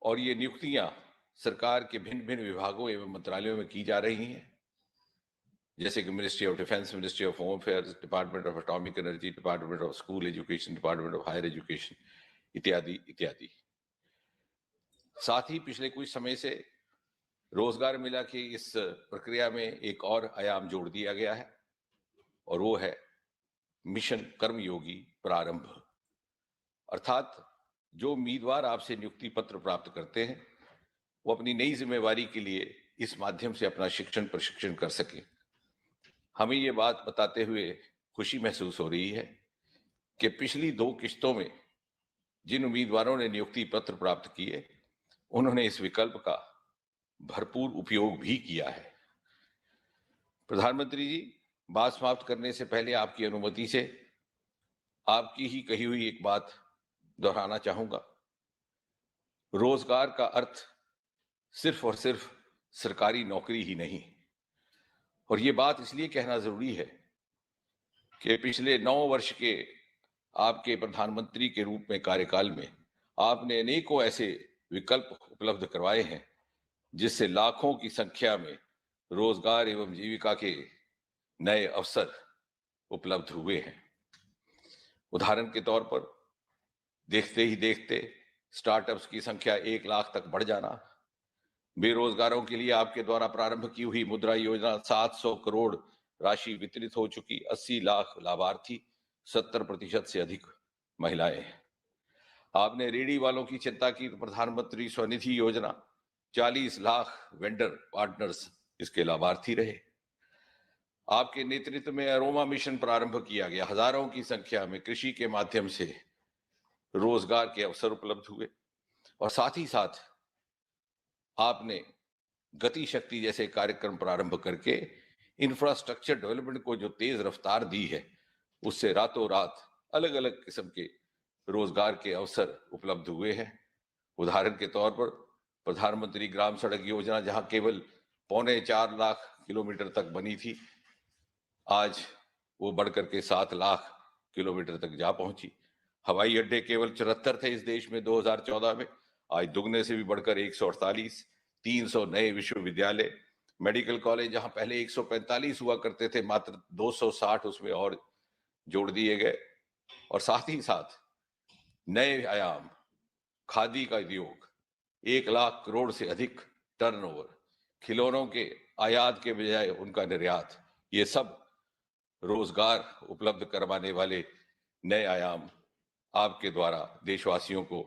और ये नियुक्तियां सरकार के भिन्न भिन्न विभागों एवं मंत्रालयों में की जा रही हैं, जैसे कि ministry of defence, ministry of home affairs, department of atomic energy, department of school education, department of higher education इत्यादि इत्यादि। साथ ही पिछले कुछ समय से रोजगार मेला की इस प्रक्रिया में एक और आयाम जोड़ दिया गया है और वो है मिशन कर्मयोगी प्रारंभ। अर्थात जो उम्मीदवार आपसे नियुक्ति पत्र प्राप्त करते हैं वो अपनी नई जिम्मेवारी के लिए इस माध्यम से अपना शिक्षण प्रशिक्षण कर सके। हमें ये बात बताते हुए खुशी महसूस हो रही है कि पिछली 2 किश्तों में जिन उम्मीदवारों ने नियुक्ति पत्र प्राप्त किए उन्होंने इस विकल्प का भरपूर उपयोग भी किया है। प्रधानमंत्री जी, बात समाप्त करने से पहले आपकी अनुमति से आपकी ही कही हुई एक बात दोहराना चाहूंगा। रोजगार का अर्थ सिर्फ और सिर्फ सरकारी नौकरी ही नहीं, और ये बात इसलिए कहना जरूरी है कि पिछले 9 वर्ष के आपके प्रधानमंत्री के रूप में कार्यकाल में आपने अनेकों ऐसे विकल्प उपलब्ध करवाए हैं जिससे लाखों की संख्या में रोजगार एवं जीविका के नए अवसर उपलब्ध हुए हैं। उदाहरण के तौर पर देखते ही देखते स्टार्टअप्स की संख्या 1 लाख तक बढ़ जाना, बेरोजगारों के लिए आपके द्वारा प्रारंभ की हुई मुद्रा योजना 700 करोड़ राशि वितरित हो चुकी, 80 लाख लाभार्थी, 70% से अधिक महिलाएं हैं। आपने रेडी वालों की चिंता की तो प्रधानमंत्री स्वनिधि योजना 40 लाख वेंडर पार्टनर्स इसके लाभार्थी रहे। आपके नेतृत्व में अरोमा मिशन प्रारंभ किया गया, हजारों की संख्या में कृषि के माध्यम से रोजगार के अवसर उपलब्ध हुए और साथ ही साथ आपने गति शक्ति जैसे कार्यक्रम प्रारंभ करके इंफ्रास्ट्रक्चर डेवलपमेंट को जो तेज रफ्तार दी है उससे रातों रात अलग अलग किस्म के रोजगार के अवसर उपलब्ध हुए हैं। उदाहरण के तौर पर प्रधानमंत्री ग्राम सड़क योजना जहां केवल 4.25 लाख किलोमीटर तक बनी थी, आज वो बढ़कर के 7 लाख किलोमीटर तक जा पहुंची। हवाई अड्डे केवल 74 थे इस देश में 2014 में, आज दुगने से भी बढ़कर 148, 300 नए विश्वविद्यालय, मेडिकल कॉलेज जहां पहले 145 हुआ करते थे मात्र 260 उसमें और जोड़ दिए गए। और साथ ही साथ नए आयाम, खादी का उद्योग, 1 लाख करोड़ से अधिक टर्नओवर, खिलौनों के आयात के बजाय उनका निर्यात, ये सब रोजगार उपलब्ध करवाने वाले नए आयाम आपके द्वारा देशवासियों को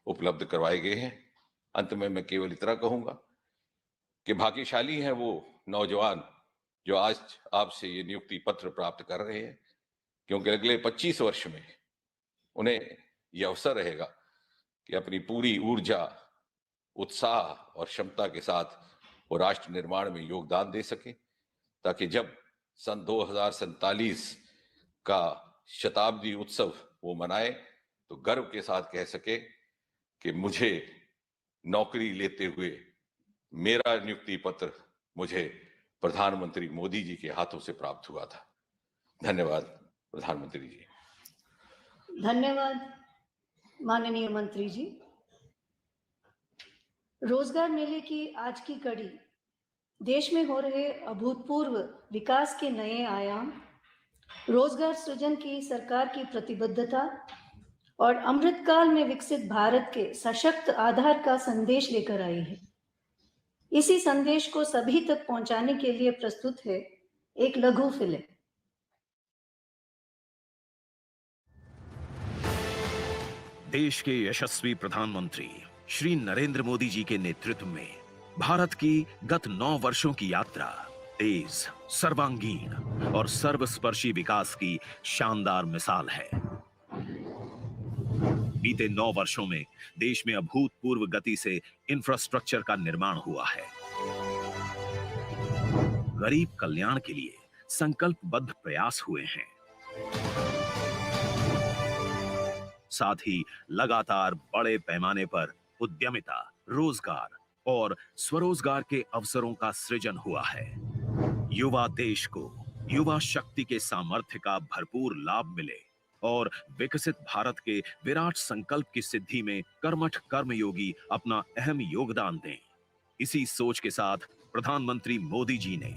उपलब्ध करवाए गए हैं। अंत में मैं केवल इतना कहूंगा कि भाग्यशाली हैं वो नौजवान जो आज आपसे ये नियुक्ति पत्र प्राप्त कर रहे हैं, क्योंकि अगले 25 वर्ष में उन्हें यह अवसर रहेगा कि अपनी पूरी ऊर्जा, उत्साह और क्षमता के साथ वो राष्ट्र निर्माण में योगदान दे सके, ताकि जब सन 2047 का शताब्दी उत्सव वो मनाए तो गर्व के साथ कह सके कि मुझे नौकरी लेते हुए मेरा नियुक्ति पत्र मुझे प्रधानमंत्री मोदी जी के हाथों से प्राप्त हुआ था। धन्यवाद प्रधानमंत्री जी। धन्यवाद माननीय मंत्री जी। रोजगार मेले की आज की कड़ी देश में हो रहे अभूतपूर्व विकास के नए आयाम, रोजगार सृजन की सरकार की प्रतिबद्धता और अमृतकाल में विकसित भारत के सशक्त आधार का संदेश लेकर आई है। इसी संदेश को सभी तक पहुंचाने के लिए प्रस्तुत है एक लघु फिल्म। देश के यशस्वी प्रधानमंत्री श्री नरेंद्र मोदी जी के नेतृत्व में भारत की गत 9 वर्षों की यात्रा तेज, सर्वांगीण और सर्वस्पर्शी विकास की शानदार मिसाल है। बीते 9 वर्षों में देश में अभूतपूर्व गति से इंफ्रास्ट्रक्चर का निर्माण हुआ है। गरीब कल्याण के लिए संकल्पबद्ध प्रयास हुए हैं। साथ ही लगातार बड़े पैमाने पर उद्यमिता, रोजगार और स्वरोजगार के अवसरों का सृजन हुआ है। युवा देश को युवा शक्ति के सामर्थ्य का भरपूर लाभ मिले, और विकसित भारत के विराट संकल्प की सिद्धि में कर्मठ कर्मयोगी अपना अहम योगदान दें। इसी सोच के साथ प्रधानमंत्री मोदी जी ने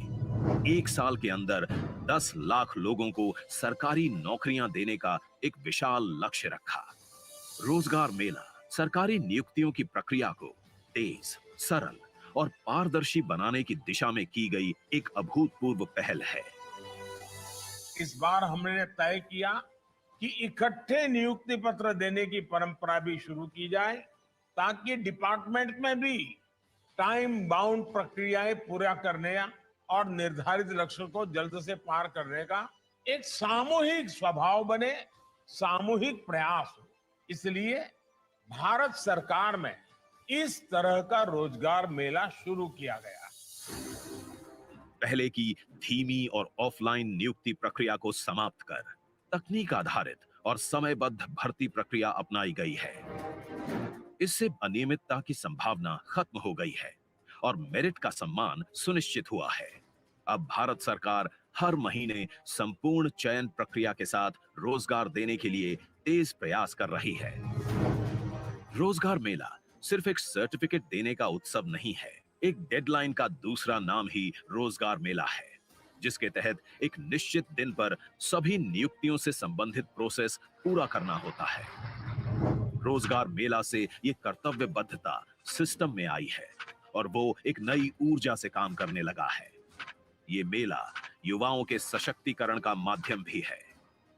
1 साल के अंदर 10 लाख लोगों को सरकारी नौकरियां देने का एक विशाल लक्ष्य रखा। रोजगार मेला सरकारी नियुक्तियों की प्रक्रिया को तेज, सरल और पारदर्शी बनाने की दिशा में की गई एक अभूतपूर्व पहल है। इस बार हमने तय किया कि इकट्ठे नियुक्ति पत्र देने की परंपरा भी शुरू की जाए, ताकि डिपार्टमेंट में भी टाइम बाउंड प्रक्रियाएं पूरा करने और निर्धारित लक्ष्य को जल्द से पार करने का एक सामूहिक स्वभाव बने, सामूहिक प्रयास हो। इसलिए भारत सरकार में इस तरह का रोजगार मेला शुरू किया गया। पहले की धीमी और ऑफलाइन नियुक्ति प्रक्रिया को समाप्त कर तकनीक आधारित और समयबद्ध भर्ती प्रक्रिया अपनाई गई है। इससे अनियमितता की संभावना खत्म हो गई है और मेरिट का सम्मान सुनिश्चित हुआ है। अब भारत सरकार हर महीने संपूर्ण चयन प्रक्रिया के साथ रोजगार देने के लिए तेज प्रयास कर रही है। रोजगार मेला सिर्फ एक सर्टिफिकेट देने का उत्सव नहीं है, एक डेडलाइन का दूसरा नाम ही रोजगार मेला है, जिसके तहत एक निश्चित दिन पर सभी नियुक्तियों से संबंधित प्रोसेस पूरा करना होता है। रोजगार मेला से ये कर्तव्यबद्धता सिस्टम में आई है और वो एक नई ऊर्जा से काम करने लगा है। ये मेला युवाओं के सशक्तिकरण का माध्यम भी है।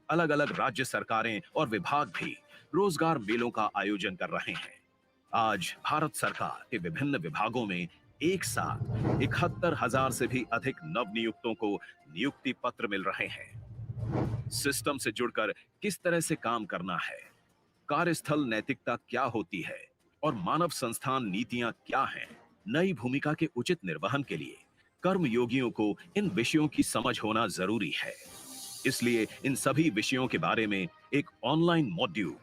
अलग अलग राज्य सरकारें और विभाग भी रोजगार मेलों का आयोजन कर रहे हैं। आज भारत सरकार के विभिन्न विभागों में एक साथ 71,000 से भी अधिक नवनियुक्तों को नियुक्ति पत्र मिल रहे हैं। सिस्टम से जुड़कर किस तरह से काम करना है, कार्यस्थल नैतिकता क्या होती है और मानव संस्थान नीतियां क्या हैं, नई भूमिका के उचित निर्वहन के लिए कर्मयोगियों को इन विषयों की समझ होना जरूरी है। इसलिए इन सभी विषयों के बारे में एक ऑनलाइन मॉड्यूल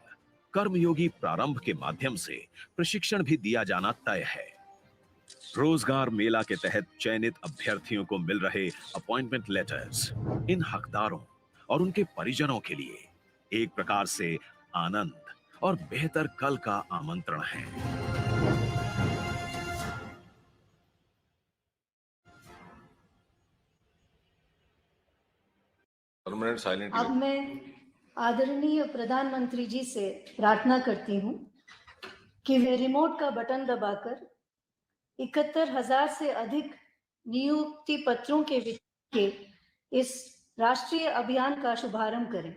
कर्मयोगी प्रारंभ के माध्यम से प्रशिक्षण भी दिया जाना तय है। रोजगार मेला के तहत चयनित अभ्यर्थियों को मिल रहे अपॉइंटमेंट लेटर्स इन हकदारों और उनके परिजनों के लिए एक प्रकार से आनंद और बेहतर कल का आमंत्रण है। अब मैं आदरणीय प्रधानमंत्री जी से प्रार्थना करती हूं कि वे रिमोट का बटन दबाकर 71,000 से अधिक नियुक्ति पत्रों के इस राष्ट्रीय अभियान का शुभारंभ करें।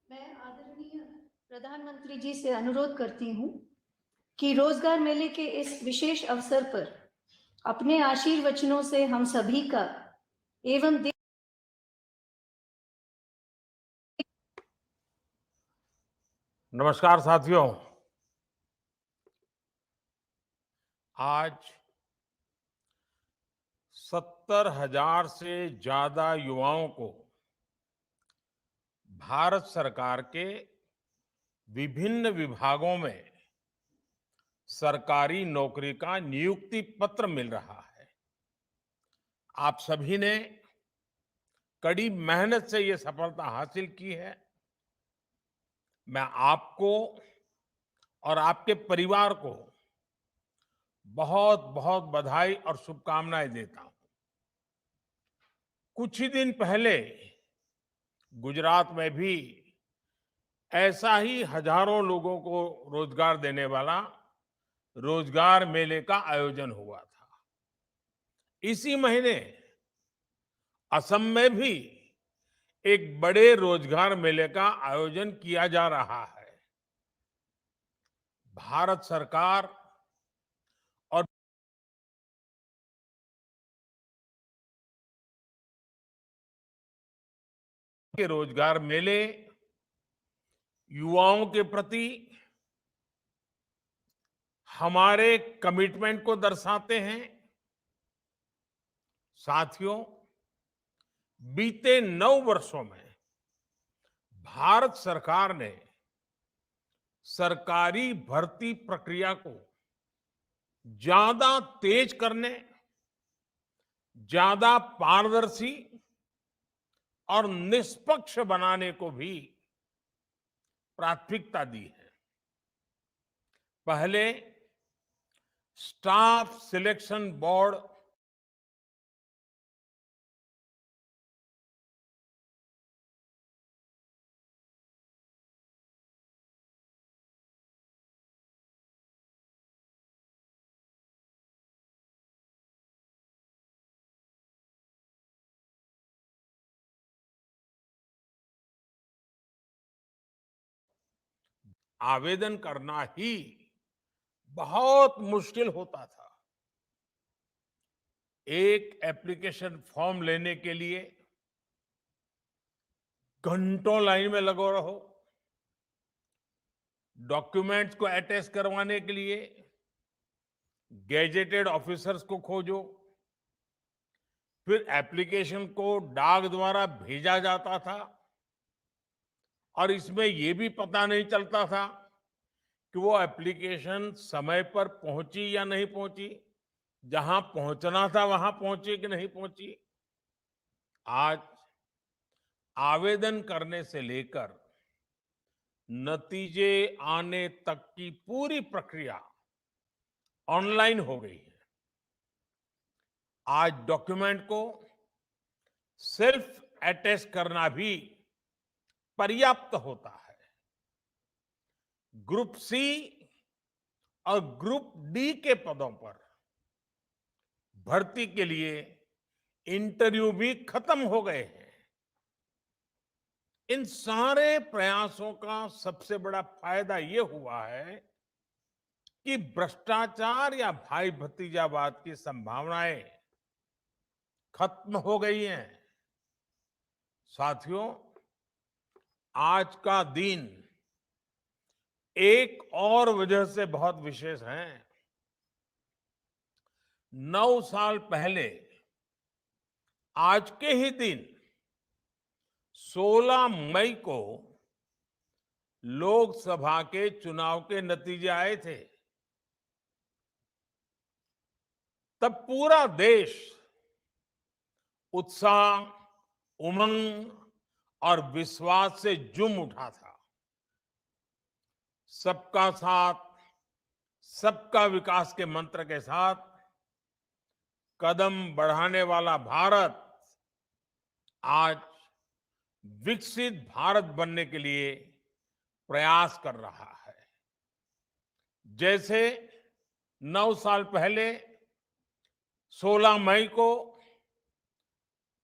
मैं आदरणीय प्रधानमंत्री जी से अनुरोध करती हूं कि रोजगार मेले के इस विशेष अवसर पर अपने आशीर्वचनों से हम सभी का एवं नमस्कार साथियों, आज 70,000 से ज्यादा युवाओं को भारत सरकार के विभिन्न विभागों में सरकारी नौकरी का नियुक्ति पत्र मिल रहा है। आप सभी ने कड़ी मेहनत से ये सफलता हासिल की है। मैं आपको और आपके परिवार को बहुत बहुत बधाई और शुभकामनाएं देता हूं। कुछ ही दिन पहले गुजरात में भी ऐसा ही हजारों लोगों को रोजगार देने वाला रोजगार मेले का आयोजन हुआ था। इसी महीने असम में भी एक बड़े रोजगार मेले का आयोजन किया जा रहा है। भारत सरकार और के रोजगार मेले युवाओं के प्रति हमारे कमिटमेंट को दर्शाते हैं। साथियों, बीते 9 वर्षों में भारत सरकार ने सरकारी भर्ती प्रक्रिया को ज्यादा तेज करने, ज्यादा पारदर्शी और निष्पक्ष बनाने को भी प्राथमिकता दी है। पहले स्टाफ सिलेक्शन बोर्ड आवेदन करना ही बहुत मुश्किल होता था। एक एप्लीकेशन फॉर्म लेने के लिए घंटों लाइन में लगो रहो, डॉक्यूमेंट्स को अटैच करवाने के लिए गैजेटेड ऑफिसर्स को खोजो, फिर एप्लीकेशन को डाक द्वारा भेजा जाता था और इसमें यह भी पता नहीं चलता था कि वो एप्लीकेशन समय पर पहुंची या नहीं पहुंची, जहां पहुंचना था वहां पहुंची कि नहीं पहुंची। आज आवेदन करने से लेकर नतीजे आने तक की पूरी प्रक्रिया ऑनलाइन हो गई है। आज डॉक्यूमेंट को सेल्फ अटैच करना भी पर्याप्त होता है। ग्रुप सी और ग्रुप डी के पदों पर भर्ती के लिए इंटरव्यू भी खत्म हो गए हैं। इन सारे प्रयासों का सबसे बड़ा फायदा यह हुआ है कि भ्रष्टाचार या भाई भतीजावाद की संभावनाएं खत्म हो गई हैं। साथियों, आज का दिन एक और वजह से बहुत विशेष है। 9 साल पहले आज के ही दिन 16 मई को लोकसभा के चुनाव के नतीजे आए थे। तब पूरा देश उत्साह, उमंग और विश्वास से झूम उठा था। सबका साथ, सबका विकास के मंत्र के साथ कदम बढ़ाने वाला भारत आज विकसित भारत बनने के लिए प्रयास कर रहा है। जैसे 9 साल पहले 16 मई को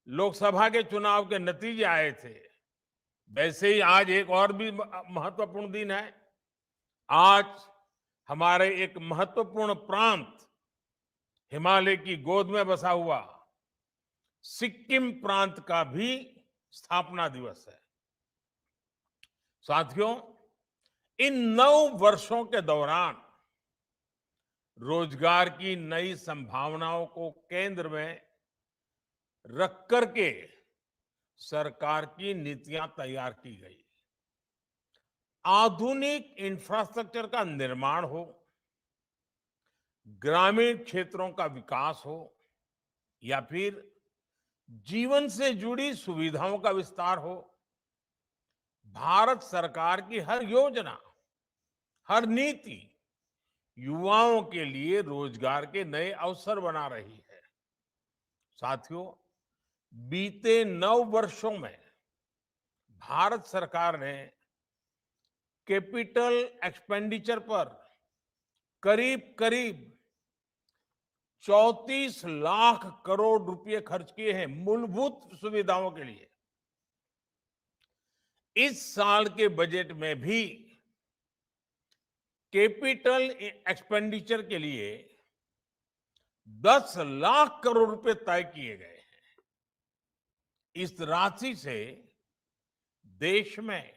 लोकसभा के चुनाव के नतीजे आए थे, वैसे ही आज एक और भी महत्वपूर्ण दिन है। आज हमारे एक महत्वपूर्ण प्रांत, हिमालय की गोद में बसा हुआ सिक्किम प्रांत का भी स्थापना दिवस है। साथियों, इन 9 वर्षों के दौरान रोजगार की नई संभावनाओं को केंद्र में रख करके सरकार की नीतियां तैयार की गई। आधुनिक इंफ्रास्ट्रक्चर का निर्माण हो, ग्रामीण क्षेत्रों का विकास हो या फिर जीवन से जुड़ी सुविधाओं का विस्तार हो, भारत सरकार की हर योजना, हर नीति युवाओं के लिए रोजगार के नए अवसर बना रही है। साथियों, बीते 9 वर्षों में भारत सरकार ने कैपिटल एक्सपेंडिचर पर करीब करीब 34 लाख करोड़ रुपए खर्च किए हैं मूलभूत सुविधाओं के लिए। इस साल के बजट में भी कैपिटल एक्सपेंडिचर के लिए 10 लाख करोड़ रुपए तय किए गए हैं। इस राशि से देश में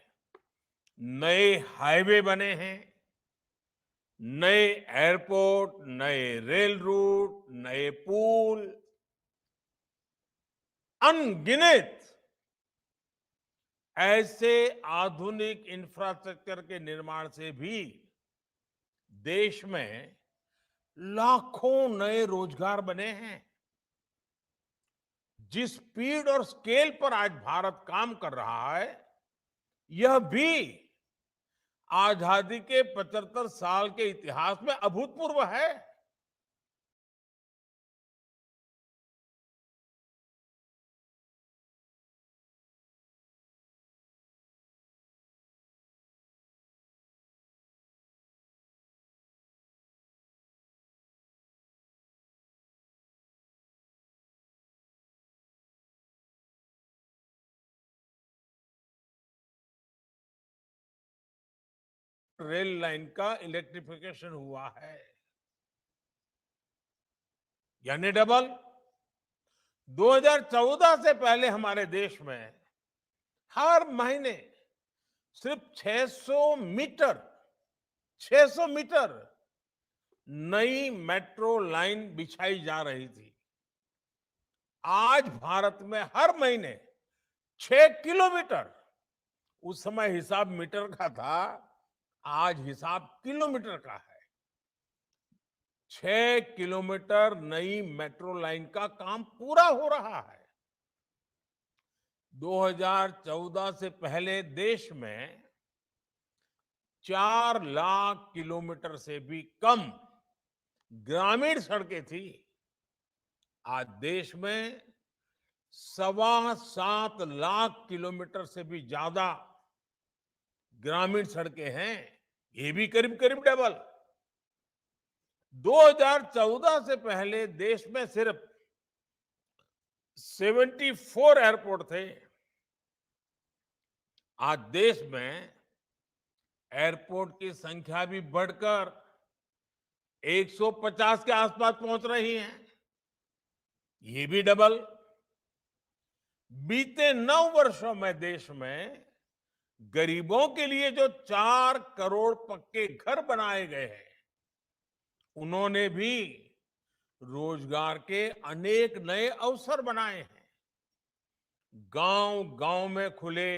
नए हाईवे बने हैं, नए एयरपोर्ट, नए रेल रूट, नए पुल, अनगिनत ऐसे आधुनिक इंफ्रास्ट्रक्चर के निर्माण से भी देश में लाखों नए रोजगार बने हैं। जिस स्पीड और स्केल पर आज भारत काम कर रहा है, यह भी आजादी के 75 साल के इतिहास में अभूतपूर्व है। रेल लाइन का इलेक्ट्रिफिकेशन हुआ है, यानी डबल। 2014 से पहले हमारे देश में हर महीने सिर्फ 600 मीटर नई मेट्रो लाइन बिछाई जा रही थी। आज भारत में हर महीने 6 किलोमीटर, उस समय हिसाब मीटर का था, आज हिसाब किलोमीटर का है। 6 किलोमीटर नई मेट्रो लाइन का काम पूरा हो रहा है। 2014 से पहले देश में 4 लाख किलोमीटर से भी कम ग्रामीण सड़कें थी। आज देश में 7.25 लाख किलोमीटर से भी ज्यादा ग्रामीण सड़कें हैं, ये भी करीब करीब डबल। 2014 से पहले देश में सिर्फ 74 एयरपोर्ट थे। आज देश में एयरपोर्ट की संख्या भी बढ़कर 150 के आसपास पहुंच रही है, ये भी डबल। बीते 9 वर्षों में देश में गरीबों के लिए जो 4 करोड़ पक्के घर बनाए गए हैं, उन्होंने भी रोजगार के अनेक नए अवसर बनाए हैं। गांव गांव में खुले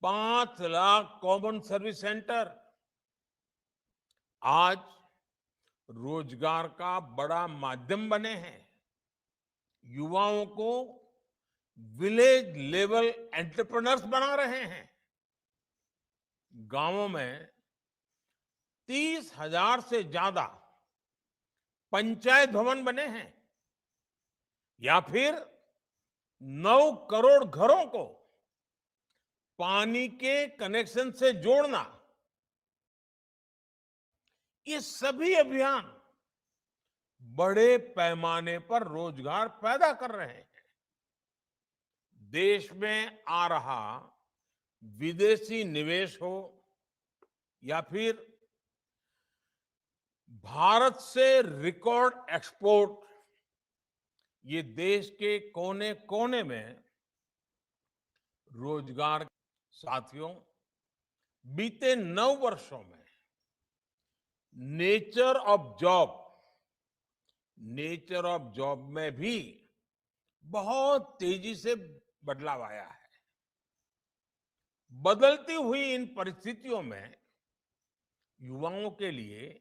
5 लाख कॉमन सर्विस सेंटर आज रोजगार का बड़ा माध्यम बने हैं। युवाओं को विलेज लेवल एंटरप्रेन्योर्स बना रहे हैं। गांवों में 30,000 से ज्यादा पंचायत भवन बने हैं, या फिर 9 करोड़ घरों को पानी के कनेक्शन से जोड़ना। ये सभी अभियान बड़े पैमाने पर रोजगार पैदा कर रहे हैं। देश में आ रहा विदेशी निवेश हो या फिर भारत से रिकॉर्ड एक्सपोर्ट, ये देश के कोने कोने में रोजगार। साथियों, बीते 9 वर्षों में नेचर ऑफ जॉब में भी बहुत तेजी से बदलाव आया है। बदलती हुई इन परिस्थितियों में युवाओं के लिए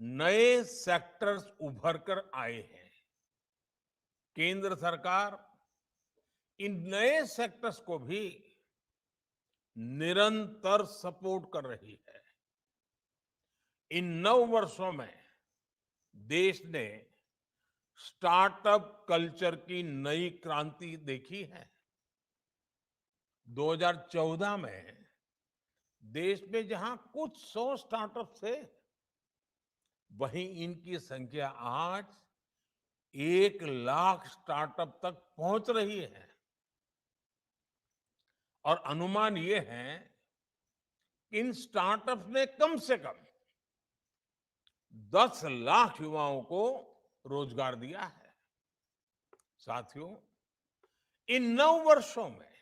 नए सेक्टर्स उभर कर आए हैं। केंद्र सरकार इन नए सेक्टर्स को भी निरंतर सपोर्ट कर रही है। इन 9 वर्षों में देश ने स्टार्टअप कल्चर की नई क्रांति देखी है। 2014 में देश में जहां कुछ 100 स्टार्टअप थे, वहीं इनकी संख्या आज 1 लाख स्टार्टअप तक पहुंच रही है। और अनुमान ये है इन स्टार्टअप्स ने कम से कम 10 लाख युवाओं को रोजगार दिया है। साथियों, इन 9 वर्षों में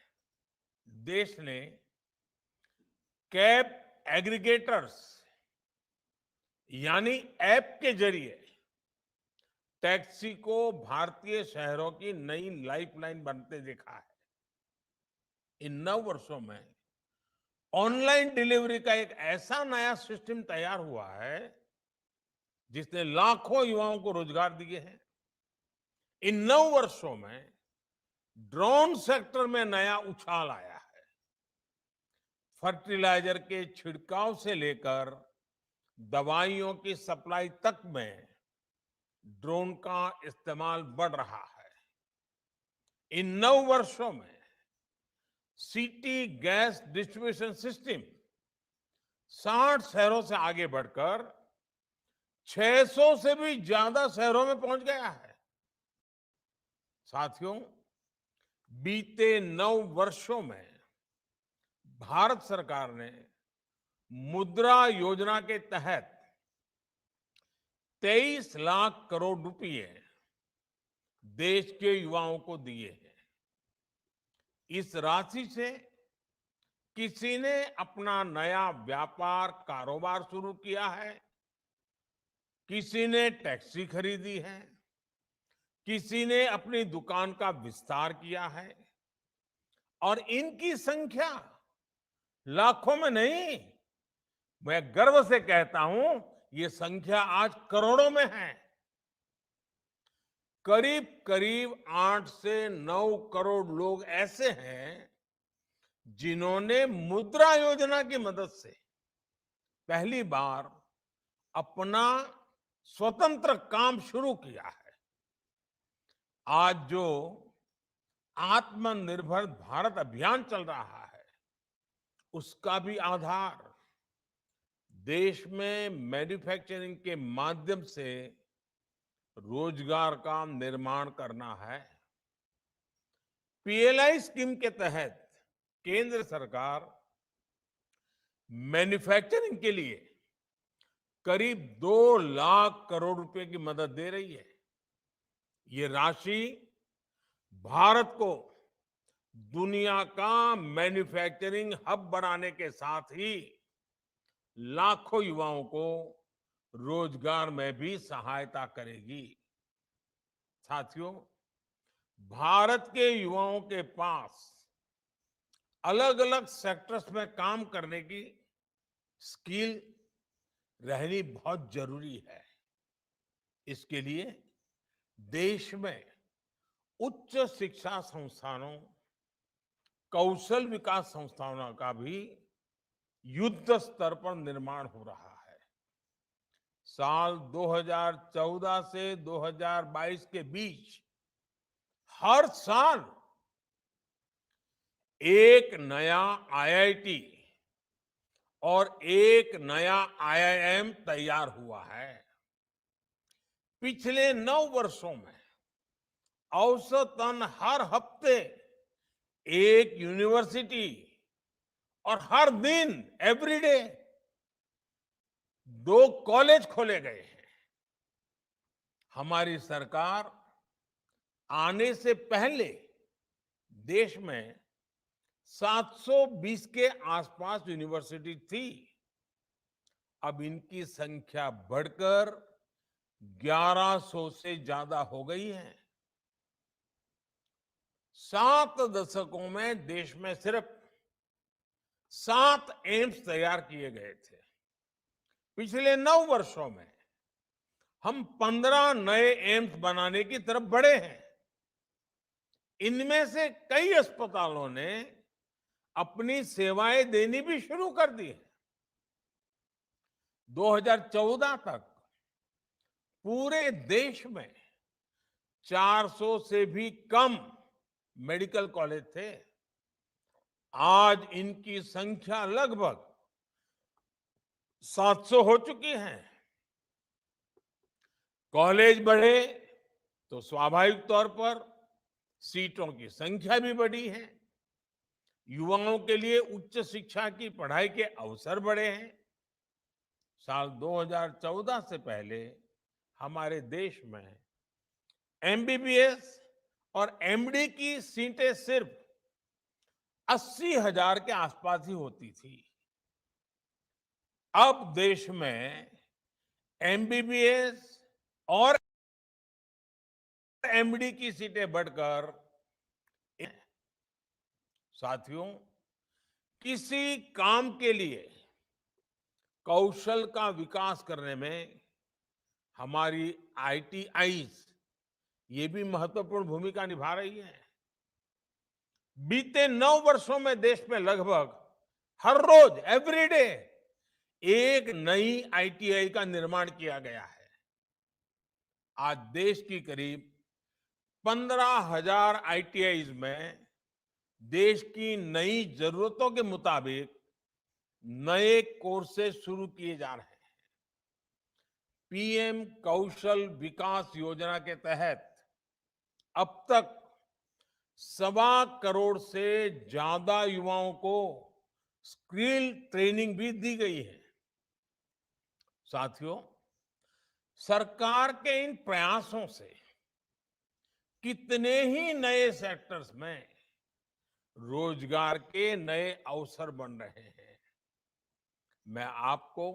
देश ने कैब एग्रीगेटर्स यानी ऐप के जरिए टैक्सी को भारतीय शहरों की नई लाइफलाइन बनते देखा है। इन 9 वर्षों में ऑनलाइन डिलीवरी का एक ऐसा नया सिस्टम तैयार हुआ है जिसने लाखों युवाओं को रोजगार दिए हैं। इन 9 वर्षों में ड्रोन सेक्टर में नया उछाल आया है। फर्टिलाइजर के छिड़काव से लेकर दवाइयों की सप्लाई तक में ड्रोन का इस्तेमाल बढ़ रहा है। इन 9 वर्षों में सिटी गैस डिस्ट्रीब्यूशन सिस्टम 60 शहरों से आगे बढ़कर 600 से भी ज्यादा शहरों में पहुंच गया है। साथियों, बीते 9 वर्षों में भारत सरकार ने मुद्रा योजना के तहत 23 लाख करोड़ रुपए देश के युवाओं को दिए हैं। इस राशि से किसी ने अपना नया व्यापार कारोबार शुरू किया है, किसी ने टैक्सी खरीदी है, किसी ने अपनी दुकान का विस्तार किया है और इनकी संख्या लाखों में नहीं, मैं गर्व से कहता हूं ये संख्या आज करोड़ों में है। करीब करीब 8 से 9 करोड़ लोग ऐसे हैं जिन्होंने मुद्रा योजना की मदद से पहली बार अपना स्वतंत्र काम शुरू किया है। आज जो आत्मनिर्भर भारत अभियान चल रहा है उसका भी आधार देश में मैन्युफैक्चरिंग के माध्यम से रोजगार का निर्माण करना है। पीएलआई स्कीम के तहत केंद्र सरकार मैन्युफैक्चरिंग के लिए करीब 2 लाख करोड़ रुपए की मदद दे रही है। ये राशि भारत को दुनिया का मैन्युफैक्चरिंग हब बनाने के साथ ही लाखों युवाओं को रोजगार में भी सहायता करेगी। साथियों, भारत के युवाओं के पास अलग अलग सेक्टर्स में काम करने की स्किल रहनी बहुत जरूरी है। इसके लिए देश में उच्च शिक्षा संस्थानों, कौशल विकास संस्थानों का भी युद्ध स्तर पर निर्माण हो रहा है। साल 2014 से 2022 के बीच हर साल एक नया आईआईटी और एक नया आईआईएम तैयार हुआ है। पिछले 9 वर्षों में औसतन हर हफ्ते एक यूनिवर्सिटी और हर दिन एवरीडे 2 कॉलेज खोले गए हैं। हमारी सरकार आने से पहले देश में 720 के आसपास यूनिवर्सिटी थी। अब इनकी संख्या बढ़कर 1100 से ज्यादा हो गई है। 7 दशकों में देश में सिर्फ 7 एम्स तैयार किए गए थे। पिछले 9 वर्षों में हम 15 नए एम्स बनाने की तरफ बढ़े हैं। इनमें से कई अस्पतालों ने अपनी सेवाएं देनी भी शुरू कर दी है। 2014 तक पूरे देश में 400 से भी कम मेडिकल कॉलेज थे। आज इनकी संख्या लगभग 700 हो चुकी है। कॉलेज बढ़े तो स्वाभाविक तौर पर सीटों की संख्या भी बढ़ी है। युवाओं के लिए उच्च शिक्षा की पढ़ाई के अवसर बढ़े हैं। साल 2014 से पहले हमारे देश में एमबीबीएस और एमडी की सीटें सिर्फ 80,000 के आसपास ही होती थी। अब देश में एमबीबीएस और एमडी की सीटें बढ़कर, साथियों, किसी काम के लिए कौशल का विकास करने में हमारी आईटीआईज ये भी महत्वपूर्ण भूमिका निभा रही है। बीते 9 वर्षों में देश में लगभग हर रोज एवरीडे एक नई आईटीआई का निर्माण किया गया है। आज देश की करीब 15,000 आईटीआईज में देश की नई जरूरतों के मुताबिक नए कोर्सेज शुरू किए जा रहे हैं। पीएम कौशल विकास योजना के तहत अब तक 1.25 करोड़ से ज्यादा युवाओं को स्किल ट्रेनिंग भी दी गई है। साथियों, सरकार के इन प्रयासों से कितने ही नए सेक्टर्स में रोजगार के नए अवसर बन रहे हैं। मैं आपको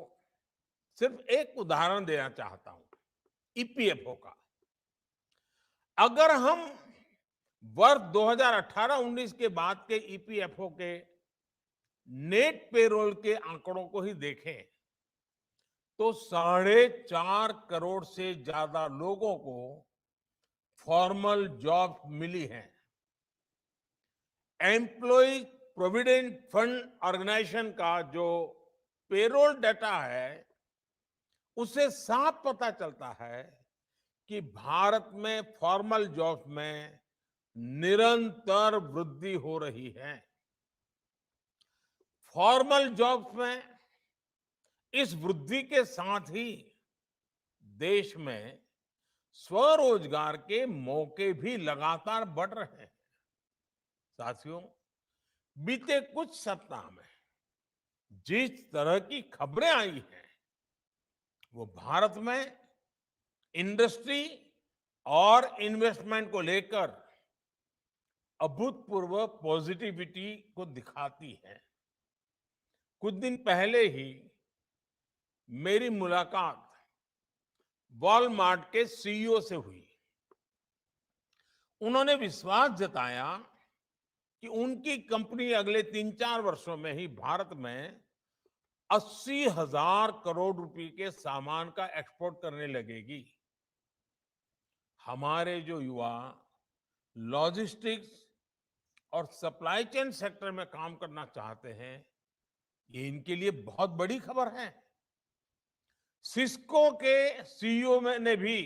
सिर्फ एक उदाहरण देना चाहता हूं, ईपीएफओ का। अगर हम वर्ष 2018-19 के बाद के ईपीएफओ के नेट पेरोल के आंकड़ों को ही देखें तो 4.5 करोड़ से ज्यादा लोगों को फॉर्मल जॉब मिली है। एम्प्लॉय प्रोविडेंट फंड ऑर्गेनाइजेशन का जो पेरोल डाटा है उससे साफ पता चलता है कि भारत में फॉर्मल जॉब्स में निरंतर वृद्धि हो रही है। फॉर्मल जॉब्स में इस वृद्धि के साथ ही देश में स्वरोजगार के मौके भी लगातार बढ़ रहे हैं। साथियों, बीते कुछ सप्ताह में जिस तरह की खबरें आई हैं वो भारत में इंडस्ट्री और इन्वेस्टमेंट को लेकर अभूतपूर्व पॉजिटिविटी को दिखाती है। कुछ दिन पहले ही मेरी मुलाकात वॉलमार्ट के सीईओ से हुई। उन्होंने विश्वास जताया कि उनकी कंपनी अगले 3-4 वर्षों में ही भारत में 80,000 करोड़ रुपए के सामान का एक्सपोर्ट करने लगेगी। हमारे जो युवा लॉजिस्टिक्स और सप्लाई चेन सेक्टर में काम करना चाहते हैं, ये इनके लिए बहुत बड़ी खबर है। सिस्को के सीईओ ने भी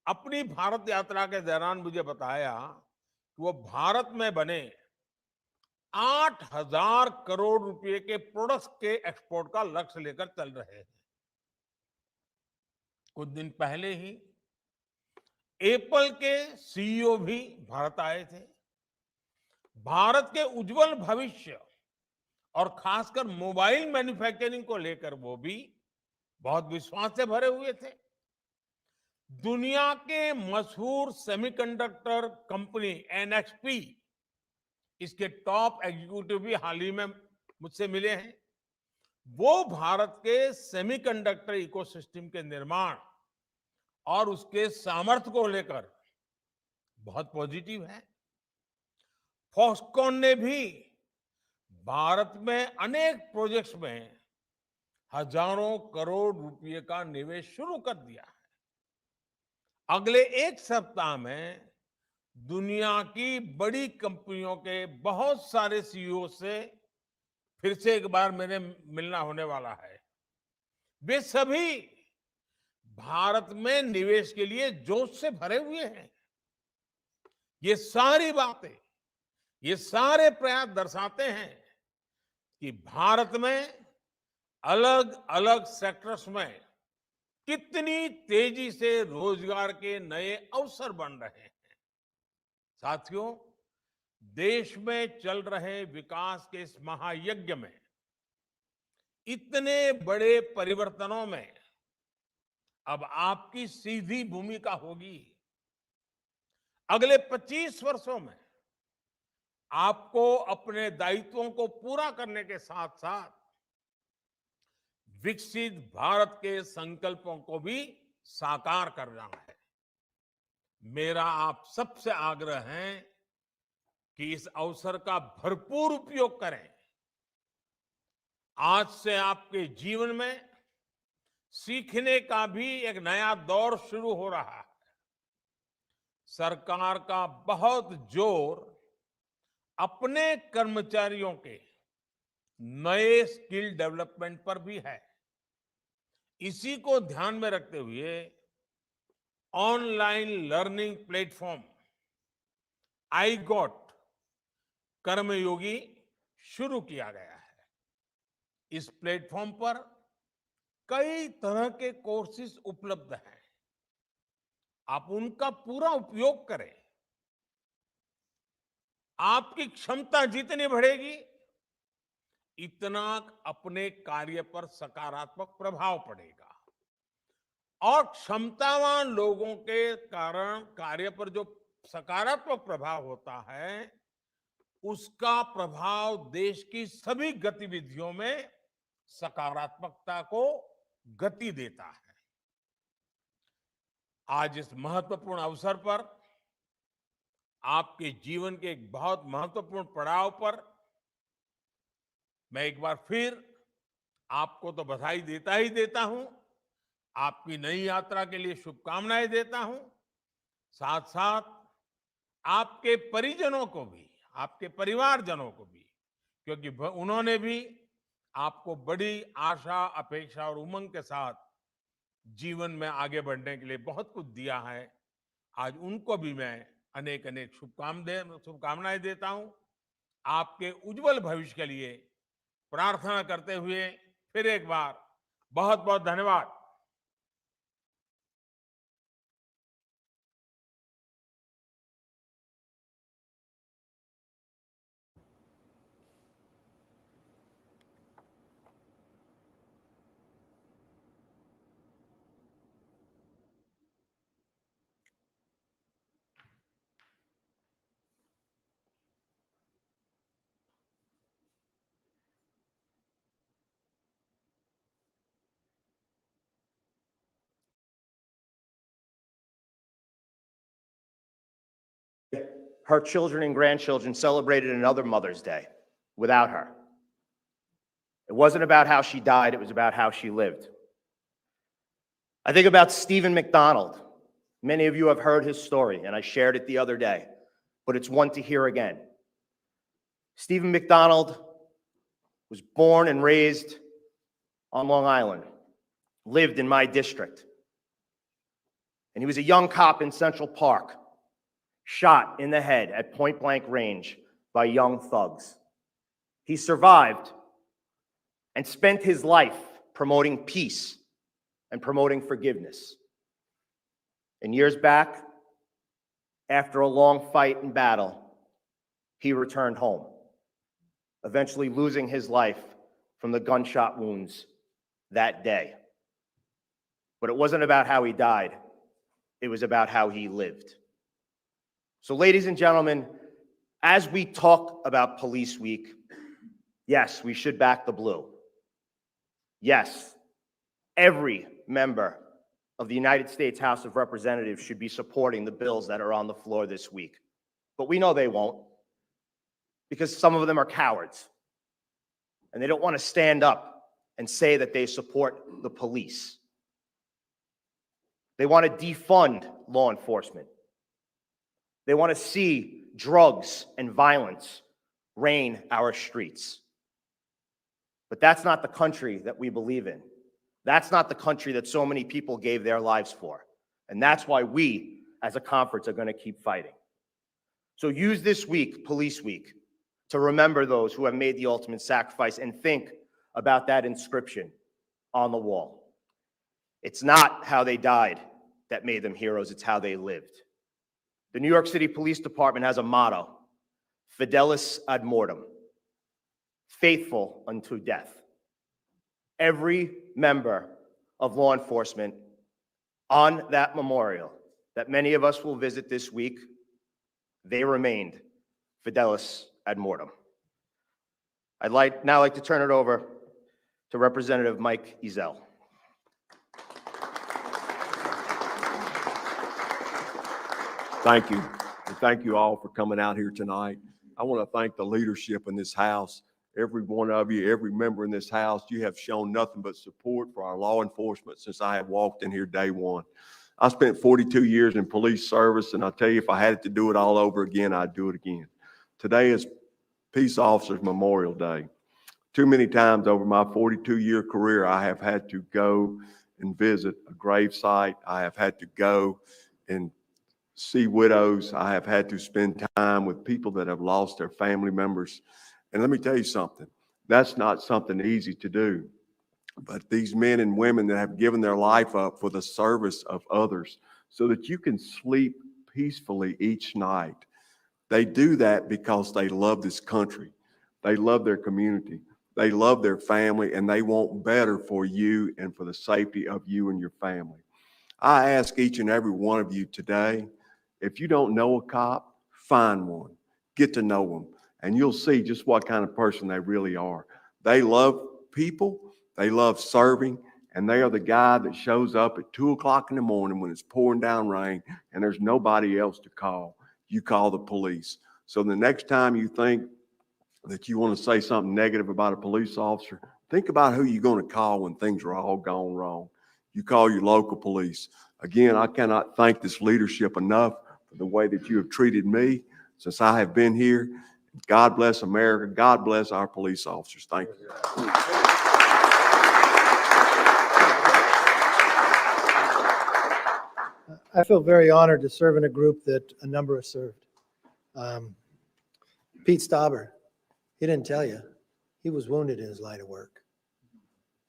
अपनी भारत यात्रा के दौरान मुझे बताया कि वो भारत में बने 8,000 करोड़ रुपए के प्रोडक्ट्स के एक्सपोर्ट का लक्ष्य लेकर चल रहे हैं। कुछ दिन पहले ही एप्पल के सीईओ भी भारत आए थे। भारत के उज्जवल भविष्य और खासकर मोबाइल मैन्युफैक्चरिंग को लेकर वो भी बहुत विश्वास से भरे हुए थे। दुनिया के मशहूर सेमीकंडक्टर कंपनी एनएक्सपी, इसके टॉप एग्जीक्यूटिव भी हाल ही में मुझसे मिले हैं। वो भारत के सेमीकंडक्टर इकोसिस्टम के निर्माण और उसके सामर्थ्य को लेकर बहुत पॉजिटिव है। फॉक्सकॉन ने भी भारत में अनेक प्रोजेक्ट्स में हजारों करोड़ रुपए का निवेश शुरू कर दिया है। अगले एक सप्ताह में दुनिया की बड़ी कंपनियों के बहुत सारे सीईओ से फिर से एक बार मेरे मिलना होने वाला है। वे सभी भारत में निवेश के लिए जोश से भरे हुए हैं। ये सारी बातें, ये सारे प्रयास दर्शाते हैं कि भारत में अलग अलग सेक्टर्स में कितनी तेजी से रोजगार के नए अवसर बन रहे हैं। साथियों, देश में चल रहे विकास के इस महायज्ञ में इतने बड़े परिवर्तनों में अब आपकी सीधी भूमिका होगी। अगले 25 वर्षों में आपको अपने दायित्वों को पूरा करने के साथ साथ विकसित भारत के संकल्पों को भी साकार करना है। मेरा आप सबसे आग्रह है कि इस अवसर का भरपूर उपयोग करें। आज से आपके जीवन में सीखने का भी एक नया दौर शुरू हो रहा है। सरकार का बहुत जोर अपने कर्मचारियों के नए स्किल डेवलपमेंट पर भी है। इसी को ध्यान में रखते हुए online learning platform I got Karmayogi शुरू किया गया है। इस प्लेटफॉर्म पर कई तरह के कोर्सेज उपलब्ध हैं। आप उनका पूरा उपयोग करें। आपकी क्षमता जितनी बढ़ेगी, इतना अपने कार्य पर सकारात्मक प्रभाव पड़ेगा और क्षमतावान लोगों के कारण कार्य पर जो सकारात्मक प्रभाव होता है, उसका प्रभाव देश की सभी गतिविधियों में सकारात्मकता को गति देता है। आज इस महत्वपूर्ण अवसर पर आपके जीवन के एक बहुत महत्वपूर्ण पड़ाव पर मैं एक बार फिर आपको तो बधाई देता ही देता हूं, आपकी नई यात्रा के लिए शुभकामनाएं देता हूं। साथ साथ आपके परिजनों को भी, आपके परिवारजनों को भी, क्योंकि उन्होंने भी आपको बड़ी आशा, अपेक्षा और उमंग के साथ जीवन में आगे बढ़ने के लिए बहुत कुछ दिया है। आज उनको भी मैं अनेक अनेक शुभकामनाएं देता हूं। आपके उज्जवल भविष्य के लिए प्रार्थना करते हुए फिर एक बार बहुत बहुत धन्यवाद। Her children and grandchildren celebrated another Mother's Day without her. It wasn't about how she died, it was about how she lived. I think about Stephen McDonald. Many of you have heard his story, and I shared it the other day, but it's one to hear again. Stephen McDonald was born and raised on Long Island, lived in my district. And he was a young cop in Central Park, shot in the head at point-blank range by young thugs. He survived and spent his life promoting peace and promoting forgiveness. And years back, after a long fight and battle, he returned home, eventually losing his life from the gunshot wounds that day. But it wasn't about how he died, it was about how he lived. So, ladies and gentlemen, as we talk about Police Week, yes, we should back the blue. Yes, every member of the United States House of Representatives should be supporting the bills that are on the floor this week. But we know they won't, because some of them are cowards, and they don't want to stand up and say that they support the police. They want to defund law enforcement. They want to see drugs and violence reign our streets. But that's not the country that we believe in. That's not the country that so many people gave their lives for. And that's why we, as a conference, are going to keep fighting. So use this week, Police Week, to remember those who have made the ultimate sacrifice and think about that inscription on the wall. It's not how they died that made them heroes, it's how they lived. The New York City Police Department has a motto: fidelis ad mortem, faithful unto death. Every member of law enforcement on that memorial that many of us will visit this week, they remained fidelis ad mortem. I'd now like to turn it over to Representative Mike Ezell. Thank you. And thank you all for coming out here tonight. I want to thank the leadership in this House. Every one of you, every member in this House, you have shown nothing but support for our law enforcement since I have walked in here day one. I spent 42 years in police service, and I'll tell you, if I had to do it all over again, I'd do it again. Today is Peace Officers Memorial Day. Too many times over my 42-year career, I have had to go and visit a grave site. I have had to go and see widows. I have had to spend time with people that have lost their family members. And let me tell you something, that's not something easy to do. But these men and women that have given their life up for the service of others so that you can sleep peacefully each night, they do that because they love this country. They love their community. They love their family, and they want better for you and for the safety of you and your family. I ask each and every one of you today, if you don't know a cop, find one, get to know them, and you'll see just what kind of person they really are. They love people, they love serving, and they are the guy that shows up at 2 o'clock in the morning when it's pouring down rain and there's nobody else to call. You call the police. So the next time you think that you want to say something negative about a police officer, think about who you're going to call when things are all gone wrong. You call your local police. Again, I cannot thank this leadership enough for the way that you have treated me since I have been here. God bless America. God bless our police officers. Thank you. I feel very honored to serve in a group that a number have served. Pete Stauber, he didn't tell you, he was wounded in his line of work.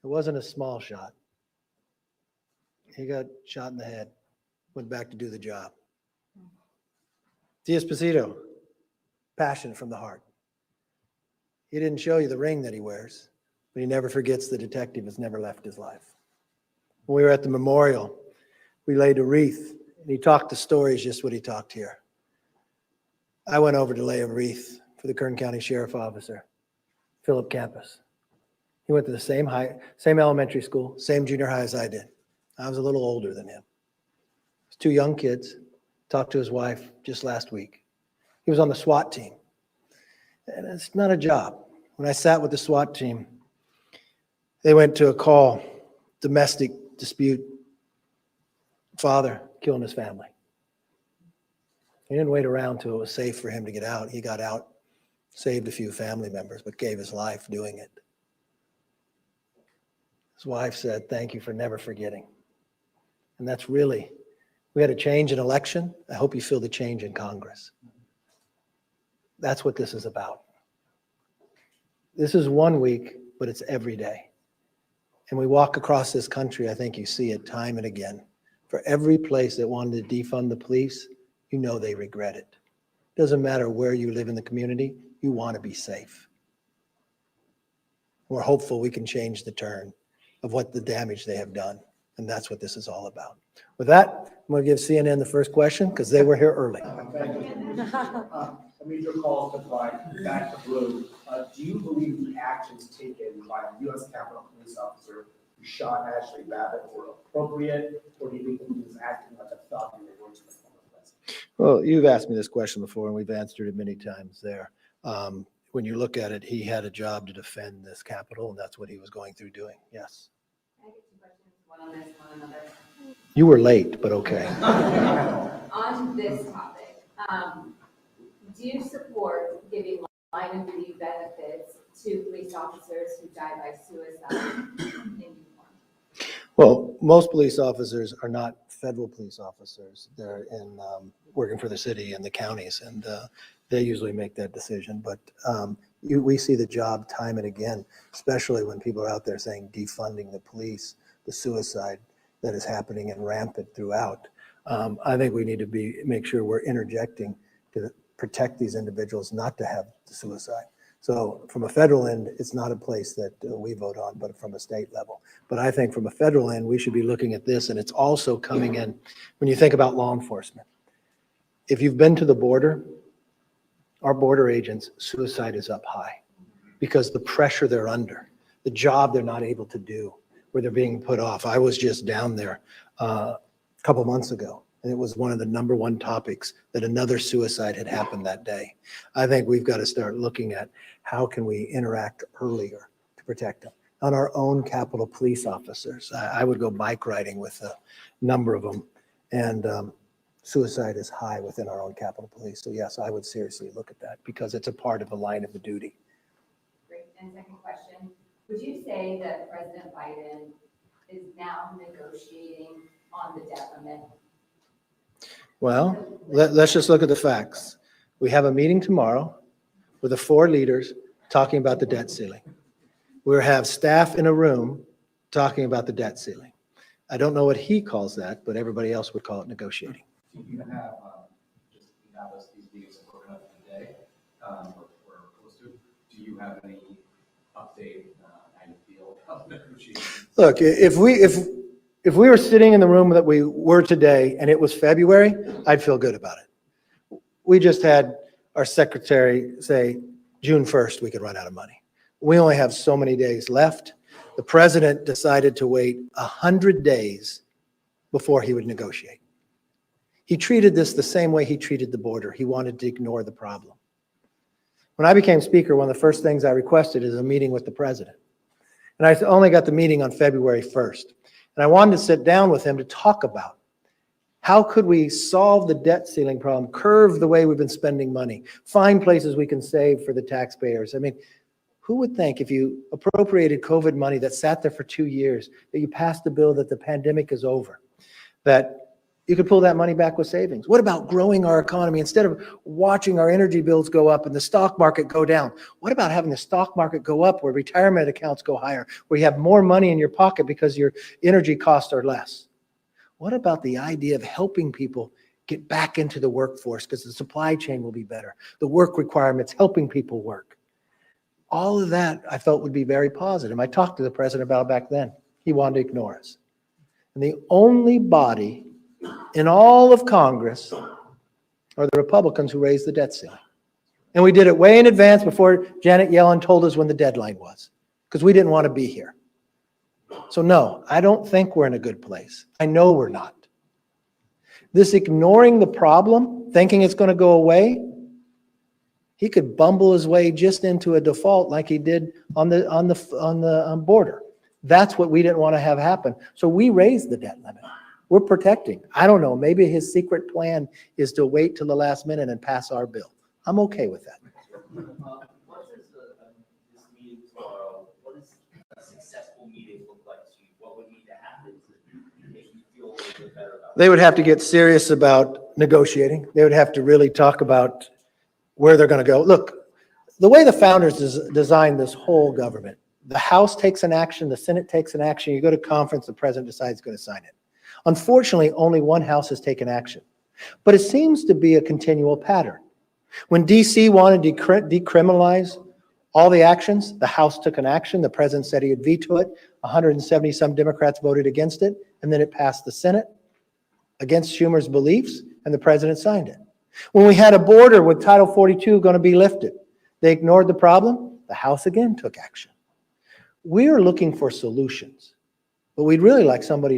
It wasn't a small shot. He got shot in the head, went back to do the job. D'Esposito, passion from the heart. He didn't show you the ring that he wears, but he never forgets the detective has never left his life. When we were at the memorial, we laid a wreath, and he talked the stories just what he talked here. I went over to lay a wreath for the Kern County Sheriff Officer, Philip Campus. He went to the same elementary school, same junior high as I did. I was a little older than him. He was 2 young kids, talked to his wife just last week. He was on the SWAT team. And it's not a job. When I sat with the SWAT team, they went to a call, domestic dispute, father killing his family. He didn't wait around till it was safe for him to get out. He got out, saved a few family members, but gave his life doing it. His wife said, "Thank you for never forgetting." And that's really, we had a change in election. I hope you feel the change in Congress. That's what this is about. This is 1 week, but it's every day. And we walk across this country, I think you see it time and again. For every place that wanted to defund the police, you know they regret it. Doesn't matter where you live in the community, you want to be safe. We're hopeful we can change the turn of what the damage they have done. And that's what this is all about. With that, I'm going to give CNN the first question because they were here early. Thank you. I made your call to provide back the blue. Do you believe the actions taken by a U.S. Capitol police officer who shot Ashley Babbitt were appropriate, or do you think he was acting like a thug and they were to the press? Well, you've asked me this question before, and we've answered it many times there. When you look at it, he had a job to defend this Capitol, and that's what he was going through doing. Yes. Can I get 2 questions, one on this, one on another? You were late, but okay. On this topic, do you support giving line of duty benefits to police officers who die by suicide in uniform? Well, most police officers are not federal police officers. They're in working for the city and the counties, and they usually make that decision. But we see the job time and again, especially when people are out there saying defunding the police, the suicide that is happening and rampant throughout. I think we need to make sure we're interjecting to protect these individuals not to have the suicide. So from a federal end, it's not a place that we vote on, but from a state level. But I think from a federal end, we should be looking at this, and it's also coming in when you think about law enforcement. If you've been to the border, our border agents, suicide is up high because the pressure they're under, the job they're not able to do, where they're being put off. I was just down there a couple months ago, and it was one of the #1 topics that another suicide had happened that day. I think we've got to start looking at how can we interact earlier to protect them. On our own Capitol Police officers, I would go bike riding with a number of them, and suicide is high within our own Capitol Police. So yes, I would seriously look at that because it's a part of the line of the duty. Great. And second question, would you say that President Biden is now negotiating on the debt limit? Well, let's just look at the facts. We have a meeting tomorrow with the 4 leaders talking about the debt ceiling. We'll have staff in a room talking about the debt ceiling. I don't know what he calls that, but everybody else would call it negotiating. Do you have, just now as these meetings have broken up today, or close to, do you have any update, how you feel about negotiations? Look, if we were sitting in the room that we were today and it was February, I'd feel good about it. We just had our secretary say June 1st, we could run out of money. We only have so many days left. The president decided to wait 100 days before he would negotiate. He treated this the same way he treated the border. He wanted to ignore the problem. When I became speaker, one of the first things I requested is a meeting with the president. And I only got the meeting on February 1st. And I wanted to sit down with him to talk about how could we solve the debt ceiling problem, curve the way we've been spending money, find places we can save for the taxpayers. I mean, who would think if you appropriated COVID money that sat there for 2 years, that you passed the bill that the pandemic is over, that you could pull that money back with savings? What about growing our economy? Instead of watching our energy bills go up and the stock market go down, what about having the stock market go up where retirement accounts go higher, where you have more money in your pocket because your energy costs are less? What about the idea of helping people get back into the workforce because the supply chain will be better, the work requirements, helping people work? All of that I felt would be very positive. I talked to the president about it back then. He wanted to ignore us. And the only body in all of Congress are the Republicans who raised the debt ceiling. And we did it way in advance before Janet Yellen told us when the deadline was, because we didn't want to be here. So no, I don't think we're in a good place. I know we're not. This ignoring the problem, thinking it's going to go away, he could bumble his way just into a default like he did on the border. That's what we didn't want to have happen. So we raised the debt limit. We're protecting. I don't know, maybe his secret plan is to wait till the last minute and pass our bill. I'm okay with that. What does this meeting tomorrow, what does a successful meeting look like to you? What would need to happen to make you feel a little bit better about it? They would have to get serious about negotiating. They would have to really talk about where they're going to go. Look, the way the founders designed this whole government, the House takes an action, the Senate takes an action, you go to conference, the president decides he's going to sign it. Unfortunately, only one house has taken action. But it seems to be a continual pattern. When DC wanted to decriminalize all the actions, the House took an action. The president said he would veto it. 170 some Democrats voted against it. And then it passed the Senate against Schumer's beliefs, and the president signed it. When we had a border with Title 42 going to be lifted, they ignored the problem. The House again took action. We are looking for solutions, but we'd really like somebody